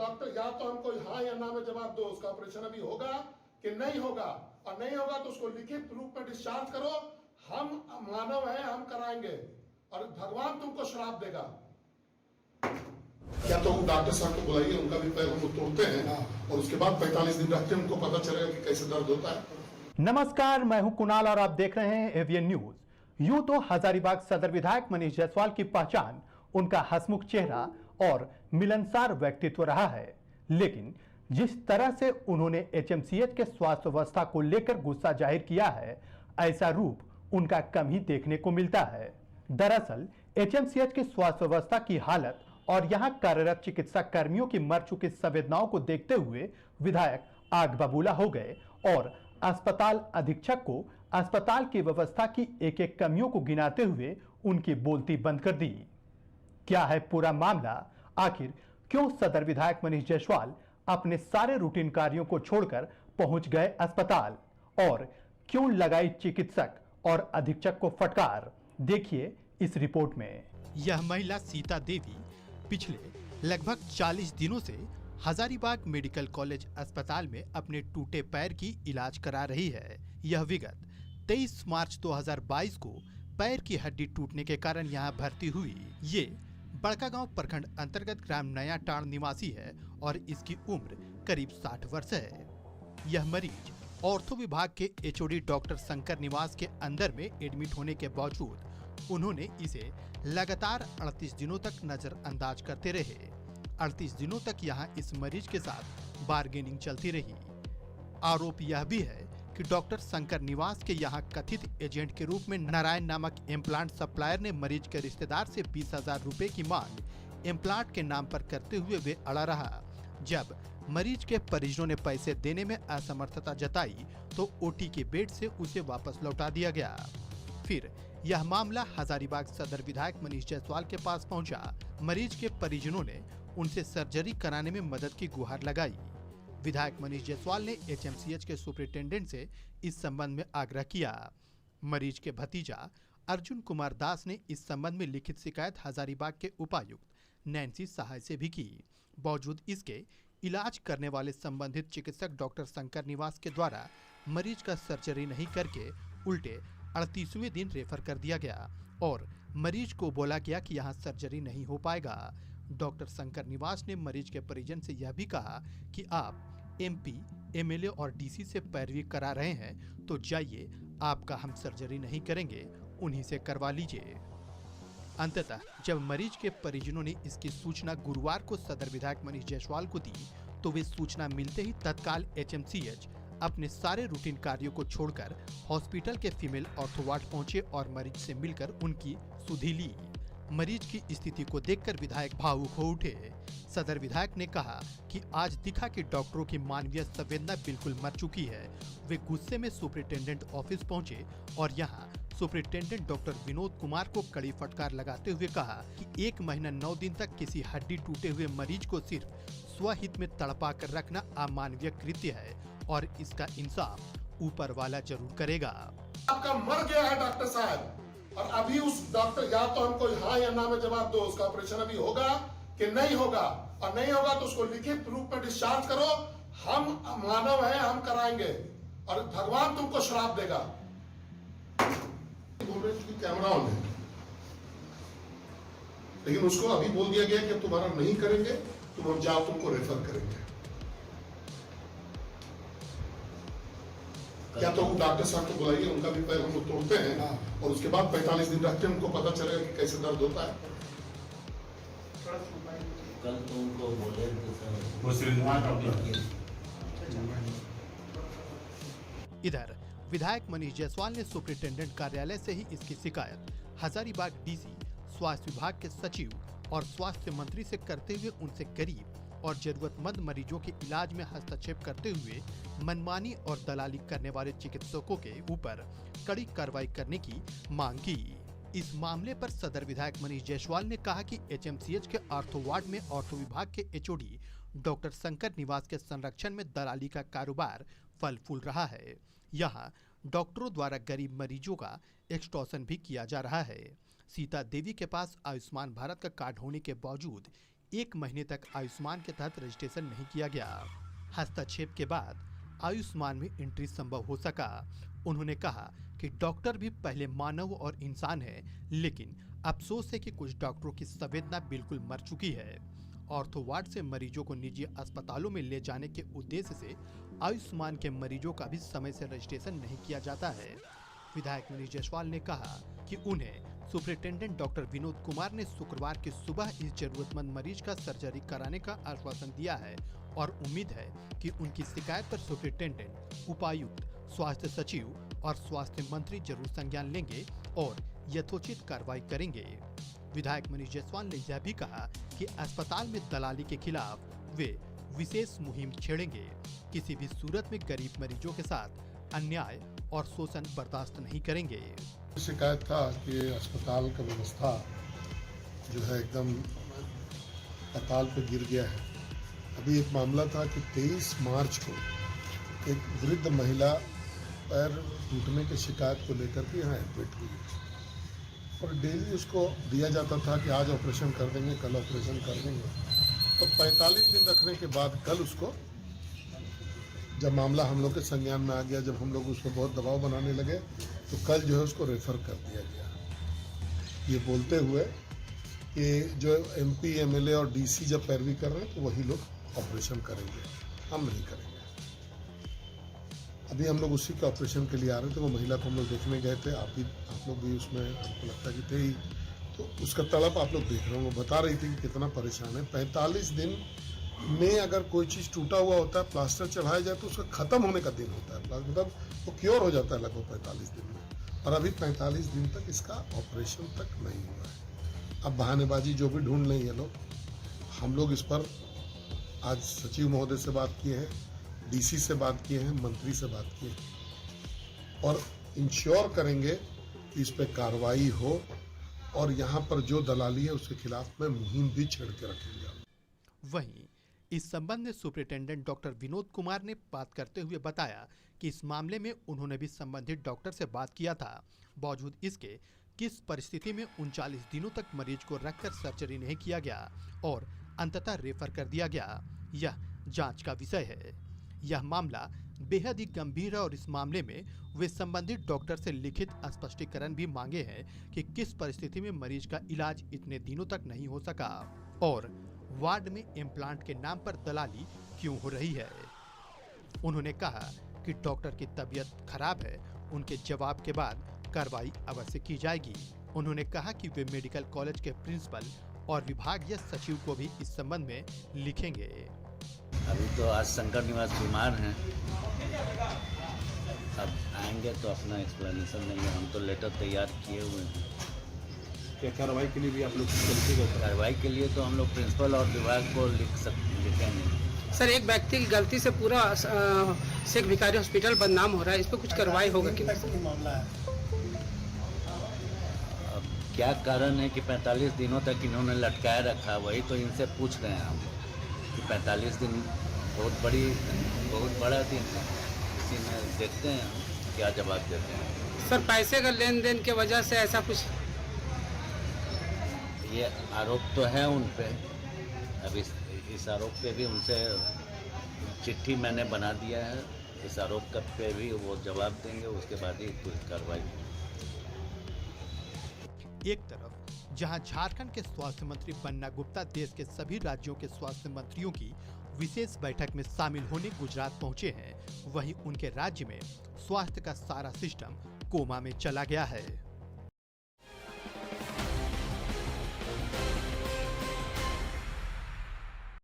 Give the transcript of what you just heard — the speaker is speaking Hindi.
डॉक्टर या तो हमको हाँ या ना में जवाब दो, उसका ऑपरेशन अभी होगा कि नहीं होगा, और नहीं होगा तो उसको लिखित रूप में डिस्चार्ज करो। हम मानव हैं, हम कराएंगे, और भगवान तुमको श्राप देगा। क्या तो डॉक्टर साहब को बुलाइए, उनका भी पैर हम तोड़ते हैं और उसके बाद 45 दिन रखते हैं, उनको पता चलेगा कि कैसे दर्द होता है। नमस्कार, मैं हूं कुणाल और आप देख रहे हैं एवीएन न्यूज। यूं तो हजारीबाग सदर विधायक मनीष जायसवाल की पहचान उनका हंसमुख चेहरा और मिलनसार व्यक्तित्व रहा है, लेकिन जिस तरह से उन्होंने एचएमसीएच के स्वास्थ्य व्यवस्था को लेकर गुस्सा जाहिर किया है, ऐसा रूप उनका कम ही देखने को मिलता है। दरअसल एचएमसीएच के स्वास्थ्य व्यवस्था की हालत और यहां कार्यरत चिकित्सा कर्मियों की मर चुकी संवेदनाओं को देखते हुए विधायक आग बबूला हो गए और अस्पताल अधीक्षक को अस्पताल की व्यवस्था की एक एक कमियों को गिनाते हुए उनकी बोलती बंद कर दी। क्या है पूरा मामला? आखिर क्यों सदर विधायक मनीष जायसवाल अपने सारे रूटीन कार्यों को छोड़कर पहुंच गए अस्पताल, और क्यों लगाई चिकित्सक और अधीक्षक को फटकार? देखिए इस रिपोर्ट में। यह महिला सीता देवी पिछले लगभग 40 दिनों से हजारीबाग मेडिकल कॉलेज अस्पताल में अपने टूटे पैर की इलाज करा रही है। यह विगत 23 मार्च 2022 को पैर की हड्डी टूटने के कारण यहां भर्ती हुई। ये बड़कागांव प्रखंड अंतर्गत ग्राम नया टाण निवासी है और इसकी उम्र करीब 60 वर्ष है। यह मरीज ऑर्थो विभाग के एचओडी डॉक्टर शंकर निवास के अंदर में एडमिट होने के बावजूद उन्होंने इसे लगातार 38 दिनों तक नजरअंदाज करते रहे। 38 दिनों तक यहां इस मरीज के साथ बार्गेनिंग चलती रही। आरोप यह भी है कि डॉक्टर शंकर निवास के यहां कथित एजेंट के रूप में नारायण नामक इम्प्लांट सप्लायर ने मरीज के रिश्तेदार से 20,000 रुपए की मांग इम्प्लांट के नाम पर करते हुए वे अड़ा रहा। जब मरीज के परिजनों ने पैसे देने में असमर्थता जताई तो ओटी के बेड से उसे वापस लौटा दिया गया। फिर यह मामला हजारीबाग सदर विधायक मनीष जायसवाल के पास पहुंचा। मरीज के परिजनों ने उनसे सर्जरी कराने में मदद की गुहार लगाई। विधायक मनीष जायसवाल ने एचएमसीएच के सुपरिटेंडेंट से इस संबंध में आग्रह किया। मरीज के भतीजा अर्जुन कुमार दास ने इस संबंध में लिखित शिकायत हजारीबाग के उपायुक्त नैन्सी सहाय से भी की। बावजूद इसके इलाज करने वाले संबंधित चिकित्सक डॉक्टर शंकर निवास के द्वारा मरीज का सर्जरी नहीं करके उल्टे 38वें दिन रेफर कर दिया गया और मरीज को बोला गया कि यहाँ सर्जरी नहीं हो पाएगा। डॉक्टर शंकर निवास ने मरीज के परिजन से यह भी कहा कि आप एमपी, एमएलए और डीसी से पैरवी करा रहे हैं तो जाइए, आपका हम सर्जरी नहीं करेंगे, उन्हीं से करवा लीजिए। अंततः जब मरीज के परिजनों ने इसकी सूचना गुरुवार को सदर विधायक मनीष जायसवाल को दी तो वे सूचना मिलते ही तत्काल एचएमसीएच अपने सारे रूटीन कार्यों को छोड़कर हॉस्पिटल के फीमेल ऑर्थो वार्ड पहुंचे और मरीज से मिलकर उनकी सुधि ली। मरीज की स्थिति को देखकर विधायक भावुक हो उठे। सदर विधायक ने कहा कि आज दिखा कि डॉक्टरों की मानवीय संवेदना बिल्कुल मर चुकी है। वे गुस्से में सुपरिटेंडेंट ऑफिस पहुंचे और यहां सुपरिटेंडेंट डॉक्टर विनोद कुमार को कड़ी फटकार लगाते हुए कहा कि 1 महीना 9 दिन तक किसी हड्डी टूटे हुए मरीज को सिर्फ स्वहित में तड़पा कर रखना अमानवीय कृत्य है और इसका इंसाफ ऊपर वाला जरूर करेगा। आपका मर गया है डॉक्टर साहब, और अभी उस डॉक्टर या तो हमको हाँ या ना में जवाब दो, उसका ऑपरेशन अभी होगा कि नहीं होगा, और नहीं होगा तो उसको लिखित रूप में डिस्चार्ज करो। हम मानव हैं, हम कराएंगे, और भगवान तुमको श्राप देगा। बोल रहे हैं कैमरा ऑन है, लेकिन उसको अभी बोल दिया गया कि तुम्हारा नहीं करेंगे, तुम हम जाओ, तुमको रेफर करेंगे। क्या तो डॉक्टर साहब को बुलाइए, उनका भी पैर हम तोड़ते हैं और उसके बाद 45 दिन रखते हैं, उनको पता चलेगा कि कैसे दर्द होता है। कल तो उनको बोले इधर विधायक मनीष जायसवाल ने सुपरिटेंडेंट कार्यालय से ही इसकी शिकायत हजारीबाग डीसी, स्वास्थ्य विभाग के सचिव और स्वास्थ्य मंत्री से करते हुए उनसे गरीब और जरूरतमंद मरीजों के इलाज में हस्तक्षेप करते हुए मनमानी और दलाली करने वाले चिकित्सकों के ऊपर कड़ी कार्रवाई करने की मांग की। इस मामले पर सदर विधायक मनीष जायसवाल ने कहा कि एचएमसीएच के ऑर्थो वार्ड में ऑर्थो विभाग के एचओडी डॉक्टर शंकर निवास के संरक्षण में दलाली का कारोबार फल फूल रहा है। यहाँ डॉक्टरों द्वारा गरीब मरीजों का एक्सटॉर्शन भी किया जा रहा है। सीता देवी के पास आयुष्मान भारत का कार्ड होने के बावजूद 1 महीने तक आयुष्मान के तहत रजिस्ट्रेशन नहीं किया गया। हस्तक्षेप के बाद आयुष्मान में एंट्री संभव हो सका। उन्होंने कहा कि डॉक्टर भी पहले मानव और इंसान है, लेकिन अफसोस है कि कुछ डॉक्टरों की संवेदना बिल्कुल मर चुकी है। ऑर्थो वार्ड से मरीजों को निजी अस्पतालों में ले जाने के उद्देश्य से आयुष्मान के मरीजों का भी समय से रजिस्ट्रेशन नहीं किया जाता है। विधायक मनीष जायसवाल ने कहा कि उन्हें सुपरिटेंडेंट डॉक्टर विनोद कुमार ने शुक्रवार की सुबह इस जरूरतमंद मरीज का सर्जरी कराने का आश्वासन दिया है और उम्मीद है कि उनकी शिकायत पर सुपरिटेंडेंट, उपायुक्त, स्वास्थ्य सचिव और स्वास्थ्य मंत्री जरूर संज्ञान लेंगे और यथोचित कार्रवाई करेंगे। विधायक मनीष जायसवाल ने यह भी कहा कि अस्पताल में दलाली के खिलाफ वे विशेष मुहिम छेड़ेंगे। किसी भी सूरत में गरीब मरीजों के साथ अन्याय और शोषण बर्दाश्त नहीं करेंगे। शिकायत था कि अस्पताल का व्यवस्था जो है एकदम पाताल पे गिर गया है। अभी एक मामला था कि 23 मार्च को एक वृद्ध महिला पैर टूटने की शिकायत को लेकर के यहाँ एडमिट हुई और डेली उसको दिया जाता था कि आज ऑपरेशन कर देंगे, कल ऑपरेशन कर देंगे। तो 45 दिन रखने के बाद कल उसको जब मामला हम लोग के संज्ञान में आ गया, जब हम लोग उसको बहुत दबाव बनाने लगे, तो कल जो है उसको रेफर कर दिया गया, ये बोलते हुए कि जो MP, MLA और DC जब पैरवी कर रहे हैं तो वही लोग ऑपरेशन करेंगे, हम नहीं करेंगे। अभी हम लोग उसी के ऑपरेशन के लिए आ रहे थे। वो महिला को हम लोग देखने गए थे, आप लोग भी उसमें हमको लगता है कि थे ही, तो उसका तड़प आप लोग देख रहे हो। वो बता रही थी कि कितना परेशान है। 45 दिन में अगर कोई चीज़ टूटा हुआ होता है, प्लास्टर चढ़ाया जाए तो उसका खत्म होने का दिन होता है, मतलब वो क्योर हो जाता है लगभग 45 दिन में, और अभी 45 दिन तक इसका ऑपरेशन तक नहीं हुआ है। अब बहानेबाजी जो भी ढूंढ लें ये लोग, हम लोग इस पर आज सचिव महोदय से बात किए हैं, DC से बात किए हैं, मंत्री से बात किए हैं और इंश्योर करेंगे कि इस पर कार्रवाई हो और यहाँ पर जो दलाली है उसके खिलाफ में मुहिम भी छेड़ के रखेंगे। वहीं इस संबंध में सुपरिटेंडेंट डॉक्टर विनोद कुमार ने बात करते हुए बताया कि इस मामले में उन्होंने भी संबंधित डॉक्टर से बात किया था। बावजूद इसके किस परिस्थिति में 39 दिनों तक मरीज को रखकर सर्जरी नहीं किया गया और अंततः रेफर कर दिया गया, यह जांच का विषय है। यह मामला बेहद ही गंभीर है और इस मामले में वे संबंधित डॉक्टर से लिखित स्पष्टीकरण भी मांगे हैं कि किस परिस्थिति में मरीज का इलाज इतने दिनों तक नहीं हो सका और वार्ड में इम्प्लांट के नाम पर दलाली क्यों हो रही है। उन्होंने कहा कि डॉक्टर की तबीयत खराब है, उनके जवाब के बाद कार्रवाई अवश्य की जाएगी। उन्होंने कहा कि वे मेडिकल कॉलेज के प्रिंसिपल और विभागीय सचिव को भी इस संबंध में लिखेंगे। अभी तो आज शंकर निवास बीमार हैं, अब आएंगे तो अपना एक्सप्लेनेशन देंगे। हम तो लेटर तैयार किए हुए हैं। क्या कार्रवाई के लिए भी आप लोग लिखेंगे? कार्रवाई के लिए तो हम लोग प्रिंसिपल और विभाग को लिखेंगे। सर, एक व्यक्ति की गलती से पूरा शेख भिखारी हॉस्पिटल बदनाम हो रहा है, इस पर कुछ कार्रवाई होगा कि मामला है? अब क्या कारण है कि 45 दिनों तक इन्होंने लटकाए रखा, वही तो इनसे पूछ रहे हैं हम कि 45 दिन बहुत बड़ा दिन है, इसी में देखते हैं क्या जवाब देते हैं। सर, पैसे का लेन देन के वजह से ऐसा कुछ, ये आरोप तो है उन पे। अब इस आरोप पे भी उनसे चिट्ठी मैंने बना दिया है, इस आरोप का पे भी वो जवाब देंगे, उसके बाद ही कोई कार्रवाई। एक तरफ जहां झारखंड के स्वास्थ्य मंत्री बन्ना गुप्ता देश के सभी राज्यों के स्वास्थ्य मंत्रियों की विशेष बैठक में शामिल होने गुजरात पहुंचे हैं, वहीं उनके राज्य में स्वास्थ्य का सारा सिस्टम कोमा में चला गया है।